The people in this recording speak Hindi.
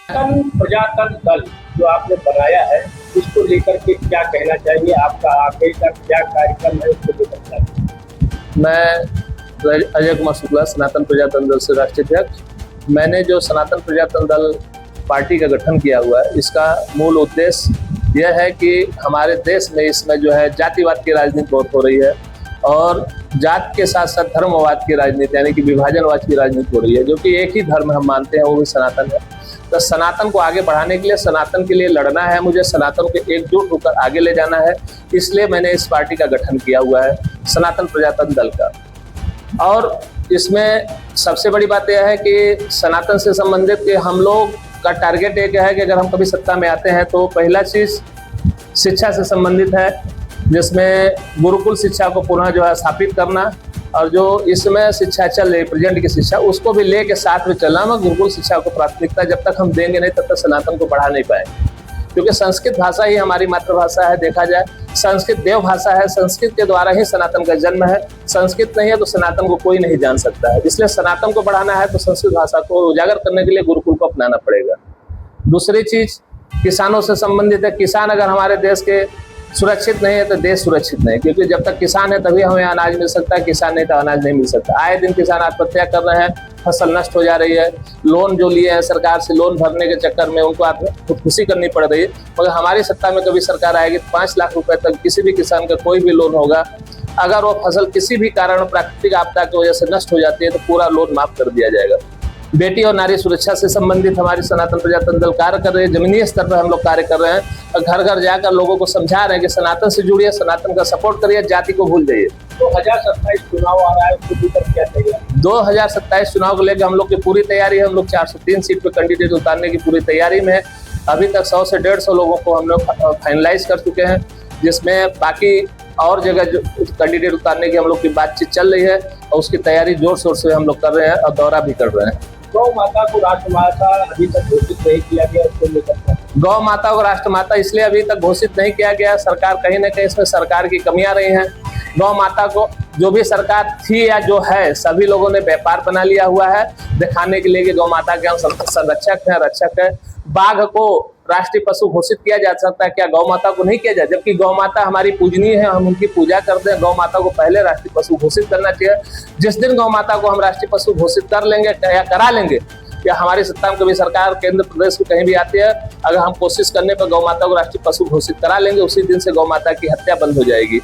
प्रजातंत्र दल जो आपने बनाया है, इसको लेकर के क्या कहना चाहिए? आपका आगे का क्या कार्यक्रम है उसको लेकर चाहिए? मैं अजय कुमार शुक्ला, सनातन प्रजातंत्र दल से राष्ट्रीय अध्यक्ष। मैंने जो सनातन प्रजातंत्र दल पार्टी का गठन किया हुआ है, इसका मूल उद्देश्य यह है कि हमारे देश में इसमें जो है जातिवाद की राजनीति बहुत हो रही है और जात के साथ साथ धर्मवाद की राजनीति यानी कि विभाजनवाद की राजनीति हो रही है, जो कि एक ही धर्म हम मानते हैं, वो भी सनातन है। तो सनातन को आगे बढ़ाने के लिए, सनातन के लिए लड़ना है, मुझे सनातन को एकजुट होकर आगे ले जाना है। इसलिए मैंने इस पार्टी का गठन किया हुआ है, सनातन प्रजातंत्र दल का। और इसमें सबसे बड़ी बात यह है कि सनातन से संबंधित कि हम लोग का टारगेट एक है कि अगर हम कभी सत्ता में आते हैं तो पहला चीज़ शिक्षा से संबंधित है, जिसमें गुरुकुल शिक्षा को पुनः जो है स्थापित करना, और जो इसमें शिक्षा चल रही प्रेजेंट की शिक्षा उसको भी लेके साथ में चलना। मैं गुरुकुल शिक्षा को प्राथमिकता जब तक हम देंगे नहीं तब तक सनातन को बढ़ा नहीं पाएंगे, क्योंकि संस्कृत भाषा ही हमारी मातृभाषा है। देखा जाए संस्कृत देव भाषा है, संस्कृत के द्वारा ही सनातन का जन्म है। संस्कृत नहीं है तो सनातन को कोई नहीं जान सकता है। इसलिए सनातन को बढ़ाना है तो संस्कृत भाषा को उजागर करने के लिए गुरुकुल को अपनाना पड़ेगा। दूसरी चीज किसानों से संबंधित है। किसान अगर हमारे देश के सुरक्षित नहीं है तो देश सुरक्षित नहीं, क्योंकि जब तक किसान है तभी हमें अनाज मिल सकता है, किसान नहीं तो अनाज नहीं मिल सकता। आए दिन किसान आत्महत्या कर रहे हैं, फसल नष्ट हो जा रही है, लोन जो लिए हैं सरकार से लोन भरने के चक्कर में उनको खुदकुशी करनी पड़ रही है। मगर हमारी सत्ता में कभी सरकार आएगी तो 5 लाख रुपए तक किसी भी किसान का कोई भी लोन होगा, अगर वो फसल किसी भी कारण प्राकृतिक आपदा की वजह से नष्ट हो जाती है तो पूरा लोन माफ कर दिया जाएगा। बेटी और नारी सुरक्षा से संबंधित हमारी सनातन प्रजातंत्र दल कार्य कर रहे हैं। जमीनी स्तर पर हम लोग कार्य कर रहे हैं और घर घर जाकर लोगों को समझा रहे हैं कि सनातन से जुड़िए, सनातन का सपोर्ट करिए, जाति को भूल जाइए। 2027 चुनाव आ रहा है, उसको लेकर क्या तैयारी? 2027 चुनाव को लेकर हम लोग की पूरी तैयारी है। हम लोग 403 सीट पे कैंडिडेट उतारने की पूरी तैयारी में है। अभी तक 100 से 150 लोगों को हम लोग फाइनलाइज कर चुके हैं, जिसमें बाकी और जगह जो कैंडिडेट उतारने की हम लोग की बातचीत चल रही है और उसकी तैयारी जोर शोर से हम लोग कर रहे हैं और दौरा भी कर रहे हैं। गौ माता को राष्ट्रमाता अभी तक घोषित नहीं किया गया, उसको लेकर गौ माता को राष्ट्रमाता इसलिए अभी तक घोषित नहीं किया गया, सरकार कहीं ना कहीं इसमें सरकार की कमियां रही हैं। गौ माता को जो भी सरकार थी या जो है, सभी लोगों ने व्यापार बना लिया हुआ है, दिखाने के लिए कि गौ माता के हम संरक्षक हैं, रक्षक है। बाघ को राष्ट्रीय पशु घोषित किया जा सकता है, क्या गौ माता को नहीं किया जाए? जबकि गौ माता हमारी पूजनीय है, हम उनकी पूजा करते हैं। गौ माता को पहले राष्ट्रीय पशु घोषित करना चाहिए। जिस दिन गौ माता को हम राष्ट्रीय पशु घोषित कर लेंगे या करा लेंगे, या हमारी सत्ता में कभी सरकार केंद्र प्रदेश में कहीं भी आती है, अगर हम कोशिश करने पर गौ माता को राष्ट्रीय पशु घोषित करा लेंगे, उसी दिन से गौ माता की हत्या बंद हो जाएगी।